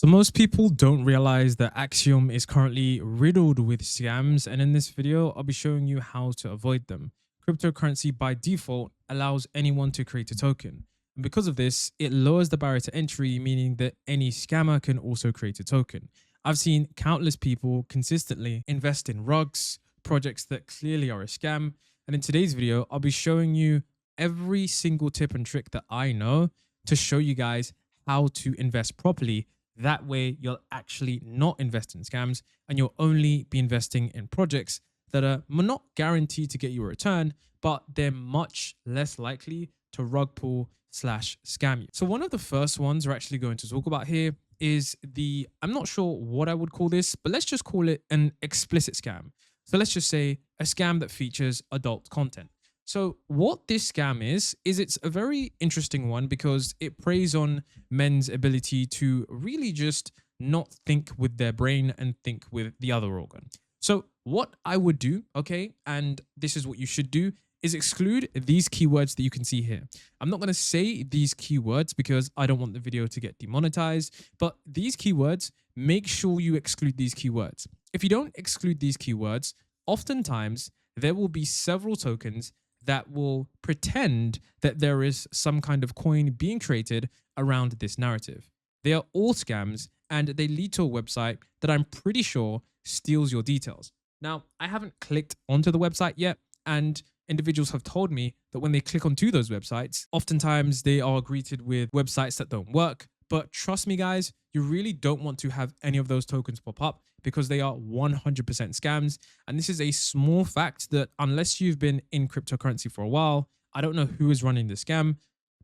So most people don't realize that Axiom is currently riddled with scams, and in this video, I'll be showing you how to avoid them. Cryptocurrency by default allows anyone to create a token. And because of this, it lowers the barrier to entry, meaning that any scammer can also create a token. I've seen countless people consistently invest in rugs, projects that clearly are a scam. And in today's video, I'll be showing you every single tip and trick that I know to show you guys how to invest properly. That way, you'll actually not invest in scams and you'll only be investing in projects that are not guaranteed to get you a return, but they're much less likely to rug pull / scam you. So one of the first ones we're actually going to talk about here is I'm not sure what I would call this, but let's just call it an explicit scam. So let's just say a scam that features adult content. So what this scam is it's a very interesting one because it preys on men's ability to really just not think with their brain and think with the other organ. So what I would do, okay, and this is what you should do, is exclude these keywords that you can see here. I'm not going to say these keywords because I don't want the video to get demonetized, but these keywords, make sure you exclude these keywords. If you don't exclude these keywords, oftentimes there will be several tokens that will pretend that there is some kind of coin being created around this narrative. They are all scams and they lead to a website that I'm pretty sure steals your details. Now, I haven't clicked onto the website yet, and individuals have told me that when they click onto those websites, oftentimes they are greeted with websites that don't work. But trust me, guys, you really don't want to have any of those tokens pop up because they are 100% scams. And this is a small fact that unless you've been in cryptocurrency for a while, I don't know who is running the scam,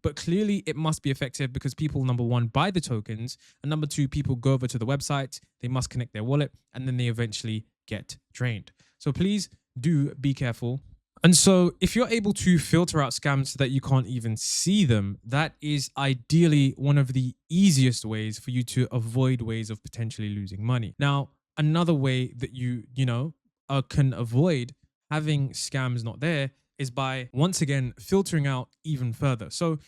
but clearly it must be effective because people, number one, buy the tokens, and number two, people go over to the website, they must connect their wallet, and then they eventually get drained. So please do be careful. And so if you're able to filter out scams so that you can't even see them, that is ideally one of the easiest ways for you to avoid ways of potentially losing money. Now, another way that you can avoid having scams not there is by, once again, filtering out even further. So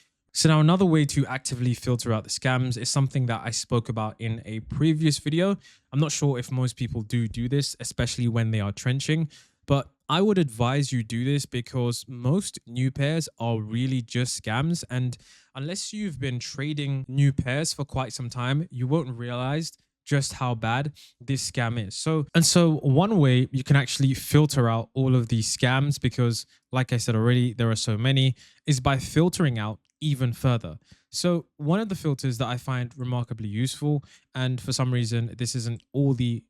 now another way to actively filter out the scams is something that I spoke about in a previous video. I'm not sure if most people do this, especially when they are trenching, but I would advise you do this because most new pairs are really just scams. And unless you've been trading new pairs for quite some time, you won't realize just how bad this scam is. So one way you can actually filter out all of these scams, because like I said already, there are so many, is by filtering out even further. So one of the filters that I find remarkably useful, and for some reason, this isn't all the,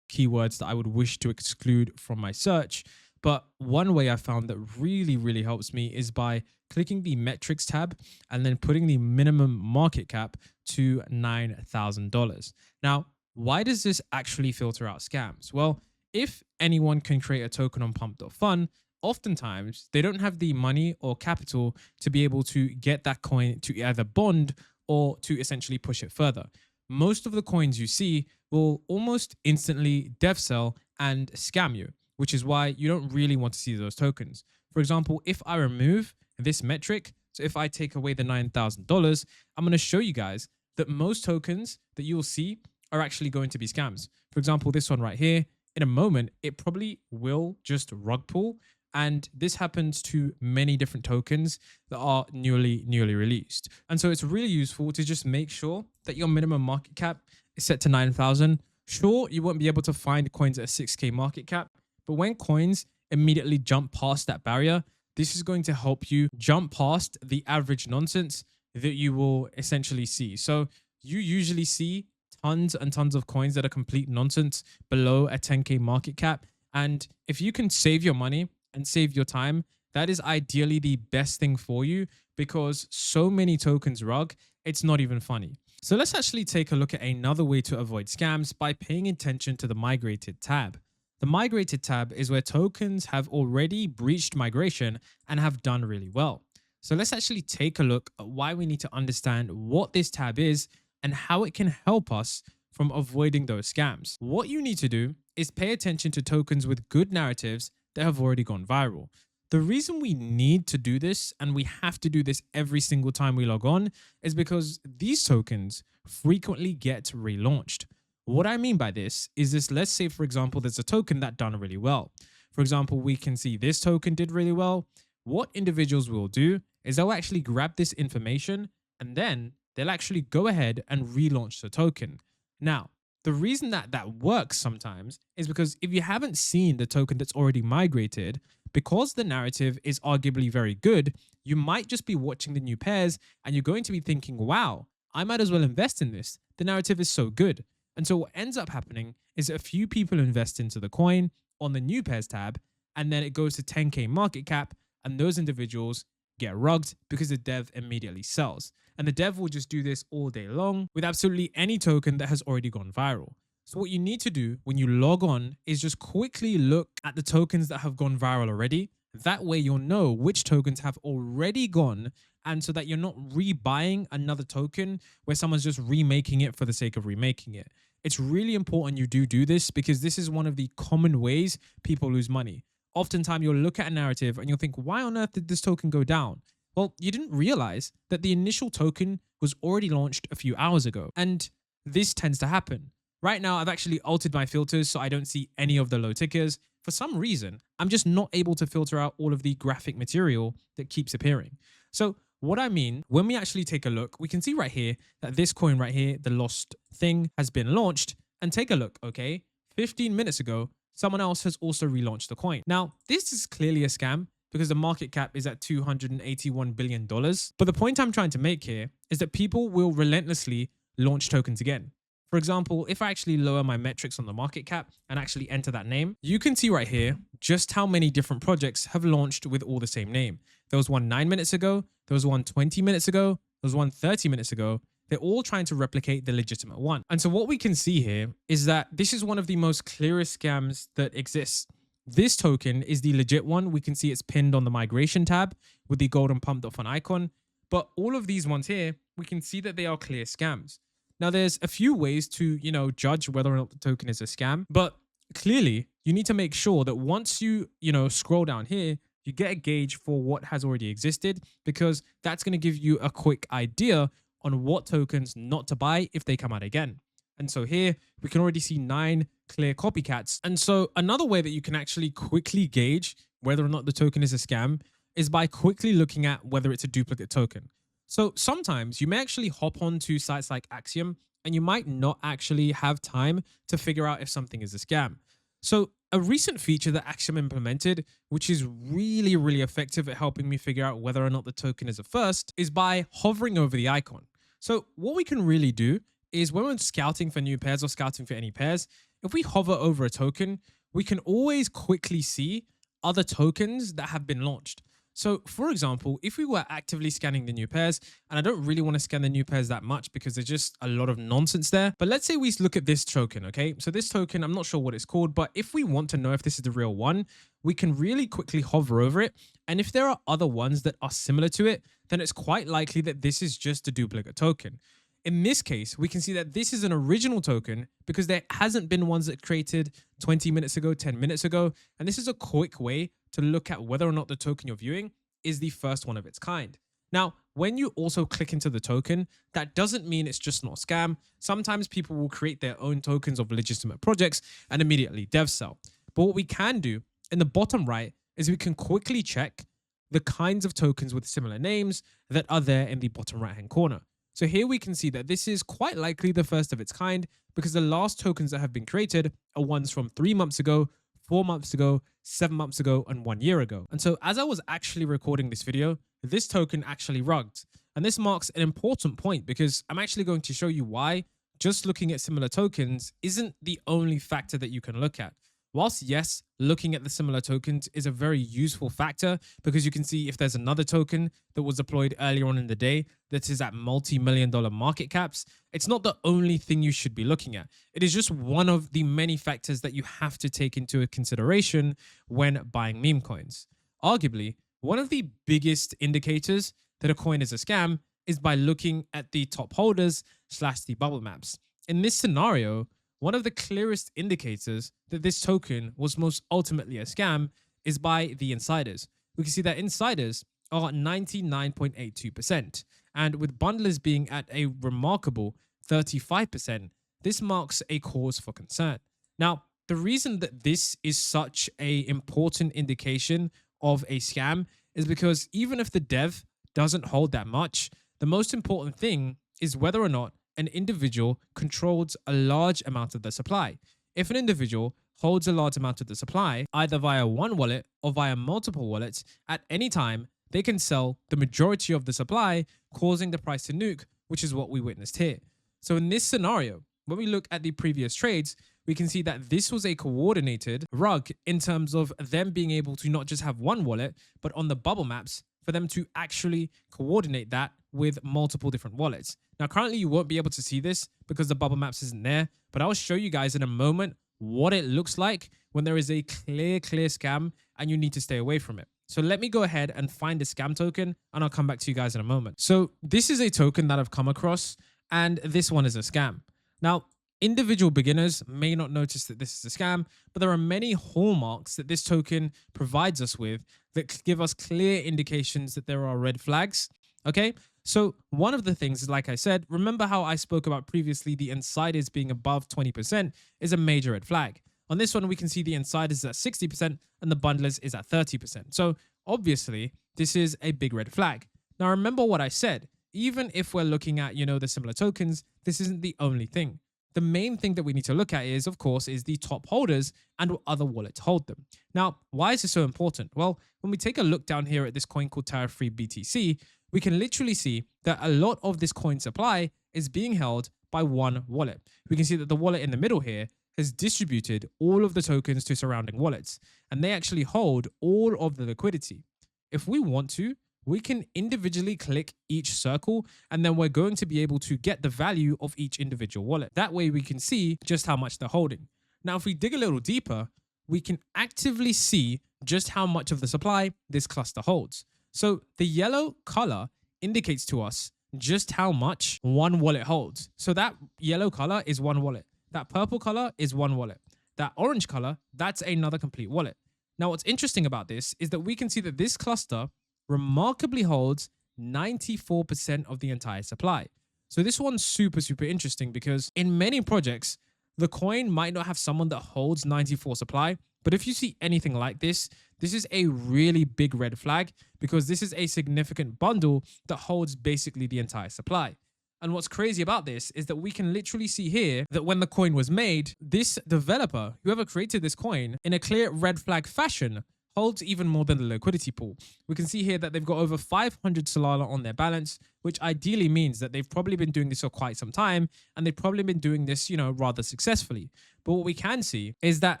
keywords that I would wish to exclude from my search, but one way I found that really helps me is by clicking the metrics tab and then putting the minimum market cap to $9,000. Now, why does this actually filter out scams? Well, if anyone can create a token on pump.fun, oftentimes they don't have the money or capital to be able to get that coin to either bond or to essentially push it further. Most of the coins you see will almost instantly dev sell and scam you, which is why you don't really want to see those tokens. For example, if I remove this metric, so if I take away the $9,000, I'm going to show you guys that most tokens that you'll see are actually going to be scams. For example, this one right here, in a moment, it probably will just rug pull. And this happens to many different tokens that are newly released. And so it's really useful to just make sure that your minimum market cap is set to 9,000. Sure, you won't be able to find coins at a 6K market cap, but when coins immediately jump past that barrier, this is going to help you jump past the average nonsense that you will essentially see. So you usually see tons and tons of coins that are complete nonsense below a 10K market cap. And if you can save your money and save your time, that is ideally the best thing for you, because so many tokens rug, it's not even funny. So let's actually take a look at another way to avoid scams by paying attention to the migrated tab. The migrated tab is where tokens have already breached migration and have done really well. So let's actually take a look at why we need to understand what this tab is and how it can help us from avoiding those scams. What you need to do is pay attention to tokens with good narratives that have already gone viral. The reason we need to do this, and we have to do this every single time we log on, is because these tokens frequently get relaunched. What I mean by this is this: let's say, for example, there's a token that done really well. For example, we can see this token did really well. What individuals will do is they'll actually grab this information and then they'll actually go ahead and relaunch the token. Now, the reason that that works sometimes is because if you haven't seen the token that's already migrated, because the narrative is arguably very good, you might just be watching the new pairs and you're going to be thinking, wow, I might as well invest in this. The narrative is so good. And so what ends up happening is a few people invest into the coin on the new pairs tab, and then it goes to 10K market cap, and those individuals get rugged because the dev immediately sells. And the dev will just do this all day long with absolutely any token that has already gone viral. So what you need to do when you log on is just quickly look at the tokens that have gone viral already. That way you'll know which tokens have already gone, and so that you're not rebuying another token where someone's just remaking it for the sake of remaking it. It's really important you do this, because this is one of the common ways people lose money. Oftentimes you'll look at a narrative and you'll think, why on earth did this token go down? Well, you didn't realize that the initial token was already launched a few hours ago. And this tends to happen. Right now, I've actually altered my filters so I don't see any of the low tickers. For some reason, I'm just not able to filter out all of the graphic material that keeps appearing. So what I mean, when we actually take a look, we can see right here that this coin right here, the lost thing, has been launched. And take a look, okay? 15 minutes ago, someone else has also relaunched the coin. Now, this is clearly a scam because the market cap is at $281 billion. But the point I'm trying to make here is that people will relentlessly launch tokens again. For example, if I actually lower my metrics on the market cap and actually enter that name, you can see right here just how many different projects have launched with all the same name. There was one 9 minutes ago, there was one 20 minutes ago, there was one 30 minutes ago. They're all trying to replicate the legitimate one. And so what we can see here is that this is one of the most clearest scams that exists. This token is the legit one. We can see it's pinned on the migration tab with the golden pump.fun icon. But all of these ones here, we can see that they are clear scams. Now, there's a few ways to, judge whether or not the token is a scam, but clearly you need to make sure that once you, scroll down here, you get a gauge for what has already existed, because that's going to give you a quick idea on what tokens not to buy if they come out again. And so here we can already see 9 clear copycats. And so another way that you can actually quickly gauge whether or not the token is a scam is by quickly looking at whether it's a duplicate token. So sometimes you may actually hop onto sites like Axiom and you might not actually have time to figure out if something is a scam. So a recent feature that Axiom implemented, which is really, really effective at helping me figure out whether or not the token is a first, is by hovering over the icon. So what we can really do is when we're scouting for new pairs or scouting for any pairs, if we hover over a token, we can always quickly see other tokens that have been launched. So for example, if we were actively scanning the new pairs, and I don't really want to scan the new pairs that much because there's just a lot of nonsense there, but let's say we look at this token, okay? So this token, I'm not sure what it's called, but if we want to know if this is the real one, we can really quickly hover over it. And if there are other ones that are similar to it, then it's quite likely that this is just a duplicate token. In this case, we can see that this is an original token because there hasn't been ones that created 20 minutes ago, 10 minutes ago. And this is a quick way to look at whether or not the token you're viewing is the first one of its kind. Now, when you also click into the token, that doesn't mean it's just not a scam. Sometimes people will create their own tokens of legitimate projects and immediately dev sell. But what we can do in the bottom right is we can quickly check the kinds of tokens with similar names that are there in the bottom right-hand corner. So here we can see that this is quite likely the first of its kind because the last tokens that have been created are ones from 3 months ago, 4 months ago, 7 months ago, and 1 year ago. And so as I was actually recording this video, this token actually rugged. And this marks an important point because I'm actually going to show you why just looking at similar tokens isn't the only factor that you can look at. Whilst yes, looking at the similar tokens is a very useful factor because you can see if there's another token that was deployed earlier on in the day that is at multi-million-dollar market caps, it's not the only thing you should be looking at. It is just one of the many factors that you have to take into consideration when buying meme coins. Arguably, one of the biggest indicators that a coin is a scam is by looking at the top holders / the bubble maps. In this scenario, one of the clearest indicators that this token was most ultimately a scam is by the insiders. we can see that insiders are 99.82%. And with bundlers being at a remarkable 35%, this marks a cause for concern. Now, the reason that this is such an important indication of a scam is because even if the dev doesn't hold that much, the most important thing is whether or not an individual controls a large amount of the supply. If an individual holds a large amount of the supply, either via one wallet or via multiple wallets, at any time, they can sell the majority of the supply, causing the price to nuke, which is what we witnessed here. So in this scenario, when we look at the previous trades, we can see that this was a coordinated rug in terms of them being able to not just have one wallet, but on the bubble maps, for them to actually coordinate that with multiple different wallets. Now, currently you won't be able to see this because the bubble maps isn't there, but I'll show you guys in a moment what it looks like when there is a clear scam and you need to stay away from it. So let me go ahead and find the scam token and I'll come back to you guys in a moment. So this is a token that I've come across and this one is a scam. Now, individual beginners may not notice that this is a scam, but there are many hallmarks that this token provides us with that give us clear indications that there are red flags. Okay, so one of the things is, like I said, remember how I spoke about previously the insiders being above 20% is a major red flag. On this one, we can see the insiders at 60% and the bundlers is at 30%. So obviously, this is a big red flag. Now, remember what I said. Even if we're looking at, the similar tokens, this isn't the only thing. The main thing that we need to look at is, of course, is the top holders and what other wallets hold them. Now, why is this so important? Well, when we take a look down here at this coin called Tariff-Free BTC, we can literally see that a lot of this coin supply is being held by one wallet. We can see that the wallet in the middle here has distributed all of the tokens to surrounding wallets, and they actually hold all of the liquidity. If we want to, we can individually click each circle, and then we're going to be able to get the value of each individual wallet. That way we can see just how much they're holding. Now, if we dig a little deeper, we can actively see just how much of the supply this cluster holds. So the yellow color indicates to us just how much one wallet holds. So that yellow color is one wallet. That purple color is one wallet. That orange color, that's another complete wallet. Now, what's interesting about this is that we can see that this cluster remarkably holds 94% of the entire supply. So this one's super interesting because in many projects, the coin might not have someone that holds 94 supply, but if you see anything like this, this is a really big red flag because this is a significant bundle that holds basically the entire supply. And what's crazy about this is that we can literally see here that when the coin was made, this developer, whoever created this coin, in a clear red flag fashion, holds even more than the liquidity pool. We can see here that they've got over 500 Solana on their balance, which ideally means that they've probably been doing this for quite some time, and they've probably been doing this, rather successfully. But what we can see is that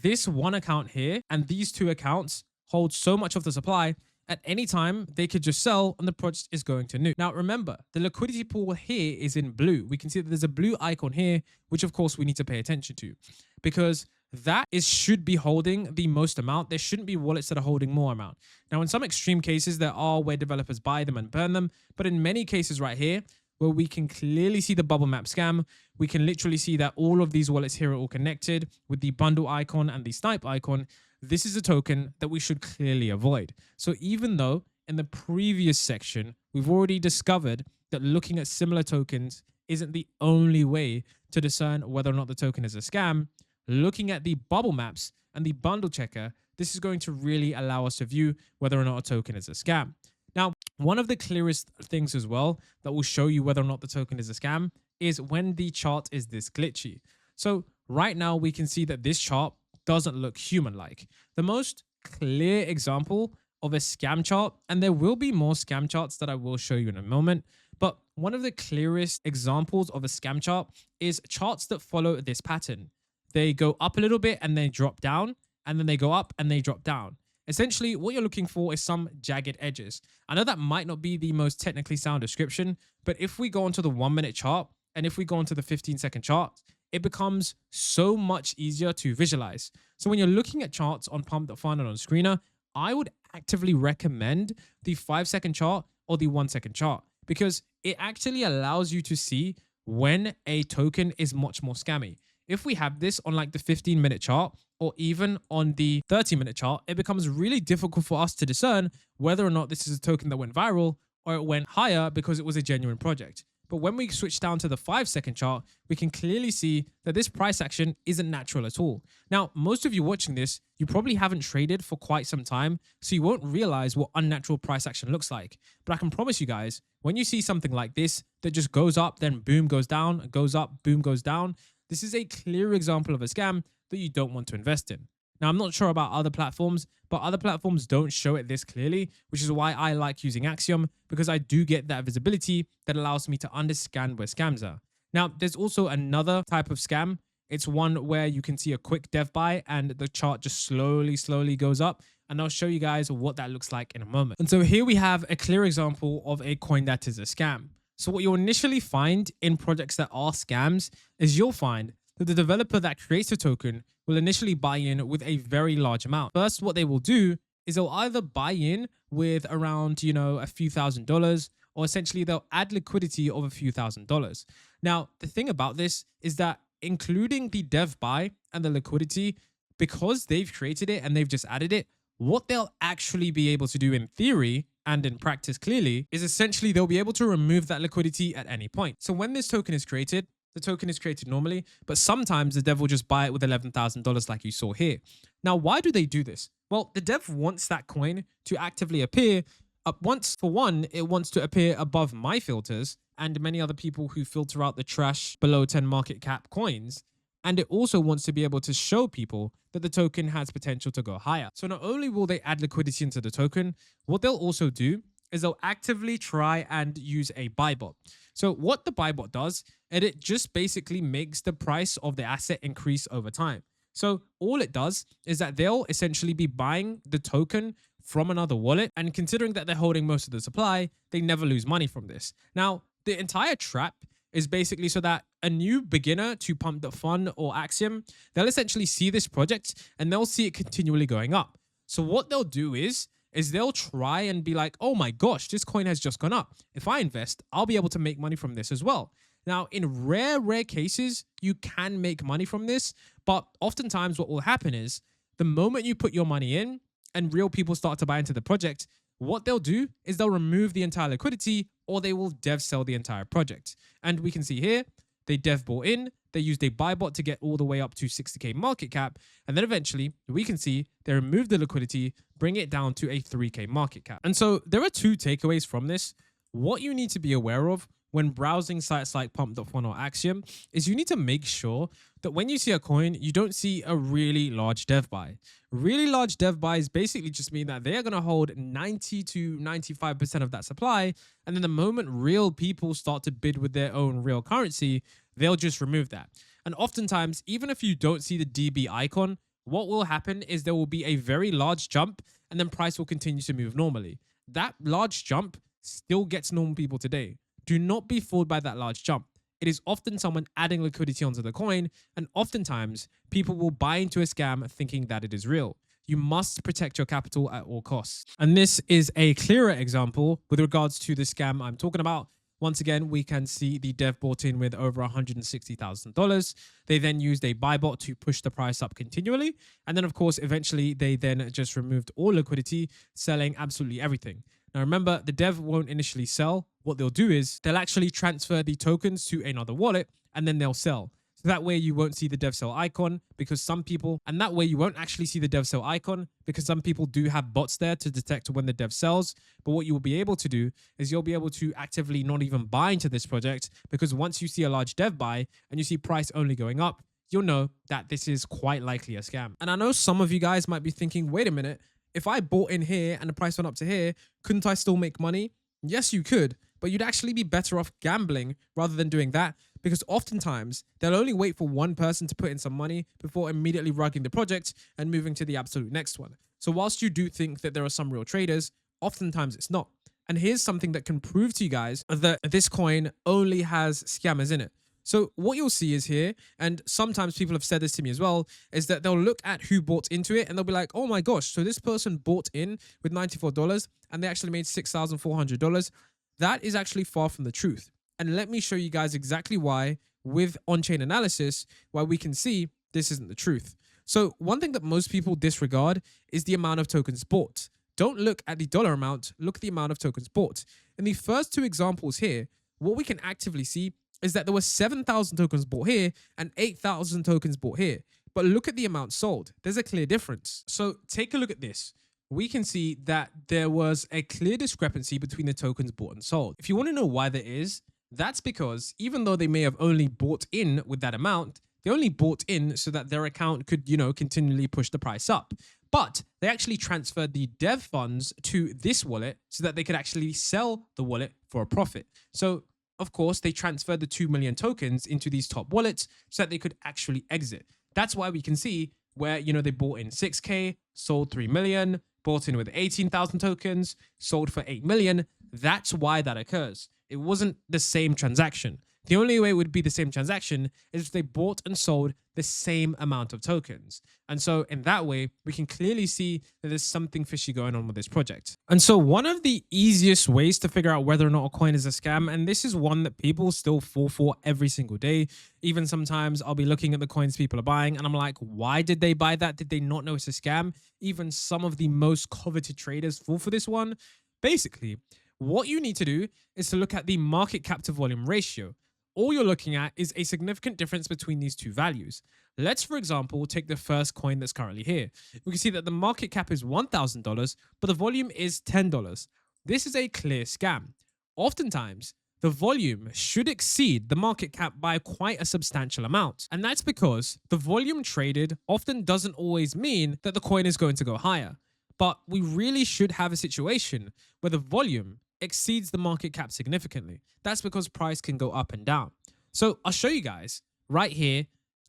this one account here and these two accounts hold so much of the supply. At any time, they could just sell and the project is going to nuke. Now, remember, the liquidity pool here is in blue. We can see that there's a blue icon here, which of course we need to pay attention to because that should be holding the most amount. There shouldn't be wallets that are holding more amount. Now, in some extreme cases, there are where developers buy them and burn them. But in many cases right here, where we can clearly see the bubble map scam, we can literally see that all of these wallets here are all connected with the bundle icon and the snipe icon. This is a token that we should clearly avoid. So even though in the previous section, we've already discovered that looking at similar tokens isn't the only way to discern whether or not the token is a scam, looking at the bubble maps and the bundle checker, this is going to really allow us to view whether or not a token is a scam. Now, one of the clearest things as well that will show you whether or not the token is a scam is when the chart is this glitchy. So right now we can see that this chart doesn't look human-like. The most clear example of a scam chart, and there will be more scam charts that I will show you in a moment, but one of the clearest examples of a scam chart is charts that follow this pattern. They go up a little bit and they drop down, and then they go up and they drop down. Essentially, what you're looking for is some jagged edges. I know that might not be the most technically sound description, but if we go onto the 1 minute chart and if we go onto the 15-second chart, it becomes so much easier to visualize. So when you're looking at charts on Pump.Fun and on Screener, I would actively recommend the 5-second chart or the 1 second chart because it actually allows you to see when a token is much more scammy. if we have this on like the 15-minute chart or even on the 30-minute chart, it becomes really difficult for us to discern whether or not this is a token that went viral or it went higher because it was a genuine project. But when we switch down to the 5-second chart, we can clearly see that this price action isn't natural at all. Now, most of you watching this, you probably haven't traded for quite some time, so you won't realize what unnatural price action looks like. But I can promise you guys, when you see something like this that just goes up, then boom, goes down, goes up, boom, goes down, this is a clear example of a scam that you don't want to invest in. Now, I'm not sure about other platforms, but other platforms don't show it this clearly, which is why I like using Axiom, because I do get that visibility that allows me to understand where scams are. Now, there's also another type of scam. It's one where you can see a quick dev buy and the chart just slowly goes up. And I'll show you guys what that looks like in a moment. And so here we have a clear example of a coin that is a scam. So what you'll initially find in projects that are scams is you'll find that the developer that creates a token will initially buy in with a very large amount. First, what they will do is they'll either buy in with around, a few $1,000s, or essentially they'll add liquidity of a few $1,000s. Now, the thing about this is that including the dev buy and the liquidity, because they've created it and they've just added it, what they'll actually be able to do in theory and in practice clearly is essentially they'll be able to remove that liquidity at any point. So when this token is created, the token is created normally, but sometimes the dev will just buy it with $11,000 like you saw here. Now, why do they do this? Well, the dev wants that coin to actively appear. For one, it wants to appear above my filters and many other people who filter out the trash below 10 market cap coins. And it also wants to be able to show people that the token has potential to go higher. So not only will they add liquidity into the token, what they'll also do is they'll actively try and use a buy bot. So what the buy bot does, it just basically makes the price of the asset increase over time. So all it does is that they'll essentially be buying the token from another wallet, and considering that they're holding most of the supply, they never lose money from this. Now, the entire trap is basically so that a new beginner to Pump.Fun or Axiom, they'll essentially see this project and they'll see it continually going up. So what they'll do is they'll try and be like, oh my gosh, this coin has just gone up. If I invest, I'll be able to make money from this as well. Now, in rare cases, you can make money from this, but oftentimes what will happen is the moment you put your money in and real people start to buy into the project, what they'll do is they'll remove the entire liquidity or they will dev sell the entire project. And we can see here, they dev bought in, they used a buy bot to get all the way up to 60K market cap. And then eventually we can see they remove the liquidity, bring it down to a 3K market cap. And so there are two takeaways from this. What you need to be aware of when browsing sites like Pump.Fun or Axiom is you need to make sure that when you see a coin, you don't see a really large dev buy. Really large dev buys basically just mean that they are going to hold 90 to 95% of that supply. And then the moment real people start to bid with their own real currency, they'll just remove that. And oftentimes, even if you don't see the DB icon, what will happen is there will be a very large jump and then price will continue to move normally. That large jump still gets normal people today. Do not be fooled by that large jump. It is often someone adding liquidity onto the coin, and oftentimes people will buy into a scam thinking that it is real. You must protect your capital at all costs. And this is a clearer example with regards to the scam I'm talking about. Once again, we can see the dev bought in with over $160,000. They then used a buy bot to push the price up continually. And then, of course, eventually they then just removed all liquidity, selling absolutely everything. Now, remember, the dev won't initially sell. What they'll do is they'll actually transfer the tokens to another wallet and then they'll sell. So that way you won't see the dev sell icon because some people, and that way you won't actually see the dev sell icon because some people do have bots there to detect when the dev sells. But what you will be able to do is you'll be able to actively not even buy into this project, because once you see a large dev buy and you see price only going up, you'll know that this is quite likely a scam. And I know some of you guys might be thinking, wait a minute, if I bought in here and the price went up to here, couldn't I still make money? Yes, you could, but you'd actually be better off gambling rather than doing that, because oftentimes they'll only wait for one person to put in some money before immediately rugging the project and moving to the absolute next one. So whilst you do think that there are some real traders, oftentimes it's not. And here's something that can prove to you guys that this coin only has scammers in it. So what you'll see is here, and sometimes people have said this to me as well, is that they'll look at who bought into it and they'll be like, oh my gosh, so this person bought in with $94 and they actually made $6,400. That is actually far from the truth. And let me show you guys exactly why, with on-chain analysis, why we can see this isn't the truth. So one thing that most people disregard is the amount of tokens bought. Don't look at the dollar amount, look at the amount of tokens bought. In the first two examples here, what we can actively see is that there were 7,000 tokens bought here and 8,000 tokens bought here. But look at the amount sold. There's a clear difference. So take a look at this. We can see that there was a clear discrepancy between the tokens bought and sold. If you want to know why that is, that's because even though they may have only bought in with that amount, they only bought in so that their account could, continually push the price up. But they actually transferred the dev funds to this wallet so that they could actually sell the wallet for a profit. So of course, they transferred the 2 million tokens into these top wallets so that they could actually exit. That's why we can see where, they bought in 6K, sold 3 million, bought in with 18,000 tokens, sold for 8 million. That's why that occurs. It wasn't the same transaction. The only way it would be the same transaction is if they bought and sold the same amount of tokens. And so in that way, we can clearly see that there's something fishy going on with this project. And so one of the easiest ways to figure out whether or not a coin is a scam, and this is one that people still fall for every single day. Even sometimes I'll be looking at the coins people are buying and I'm like, why did they buy that? Did they not know it's a scam? Even some of the most coveted traders fall for this one. Basically, what you need to do is to look at the market cap to volume ratio. All you're looking at is a significant difference between these two values. Let's, for example, take the first coin that's currently here. We can see that the market cap is $1,000, but the volume is $10. This is a clear scam. Oftentimes, the volume should exceed the market cap by quite a substantial amount. And that's because the volume traded often doesn't always mean that the coin is going to go higher. But we really should have a situation where the volume exceeds the market cap significantly. That's because price can go up and down. So I'll show you guys right here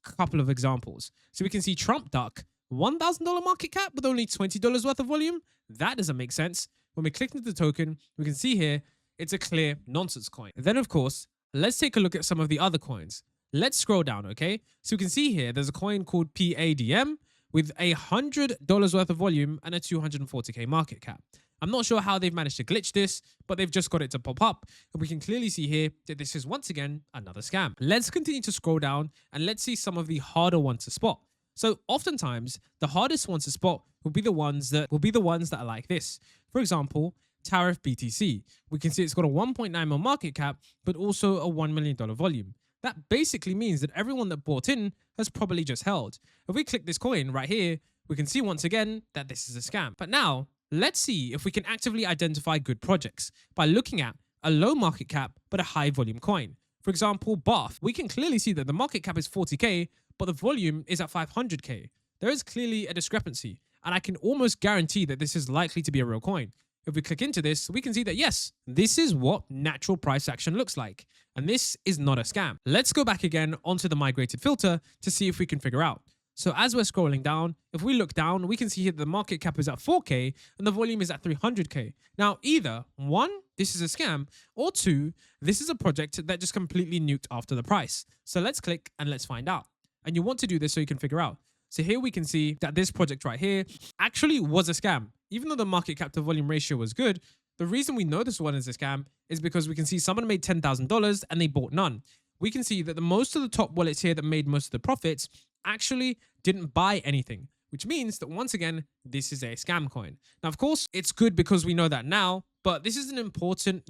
a couple of examples. So we can see Trump Duck, $1,000 market cap with only $20 worth of volume. That doesn't make sense. When we click into the token, we can see here, it's a clear nonsense coin. Then of course, let's take a look at some of the other coins. Let's scroll down, okay? So we can see here, there's a coin called PADM with $100 worth of volume and a 240K market cap. I'm not sure how they've managed to glitch this, but they've just got it to pop up. And we can clearly see here that this is once again another scam. Let's continue to scroll down and let's see some of the harder ones to spot. So oftentimes the hardest ones to spot will be the ones that are like this. For example, Tariff BTC. We can see it's got a 1.9 mil market cap, but also a $1 million volume. That basically means that everyone that bought in has probably just held. If we click this coin right here, we can see once again that this is a scam. But now, let's see if we can actively identify good projects by looking at a low market cap but a high volume coin. For example, Bath. We can clearly see that the market cap is 40K, but the volume is at 500K. There is clearly a discrepancy, and I can almost guarantee that this is likely to be a real coin. If we click into this, we can see that yes, this is what natural price action looks like. And this is not a scam. Let's go back again onto the migrated filter to see if we can figure out. So as we're scrolling down, if we look down, we can see here that the market cap is at 4K and the volume is at 300K. Now, either one, this is a scam, or two, this is a project that just completely nuked after the price. So let's click and let's find out. And you want to do this so you can figure out. So here we can see that this project right here actually was a scam. Even though the market cap to volume ratio was good, the reason we know this one is a scam is because we can see someone made $10,000 and they bought none. We can see that most of the top wallets here that made most of the profits actually didn't buy anything, which means that once again, this is a scam coin. Now, of course, it's good because we know that now, but this is an important,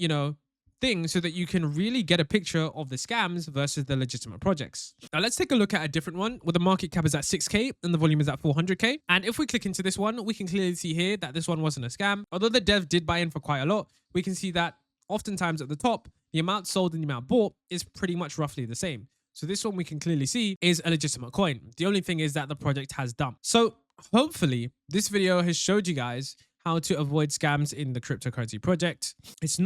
thing so that you can really get a picture of the scams versus the legitimate projects. Now let's take a look at a different one where the market cap is at 6K and the volume is at 400K. And if we click into this one, we can clearly see here that this one wasn't a scam. Although the dev did buy in for quite a lot, we can see that oftentimes at the top, the amount sold and the amount bought is pretty much roughly the same. So this one we can clearly see is a legitimate coin. The only thing is that the project has dumped. So hopefully this video has showed you guys how to avoid scams in the cryptocurrency project. It's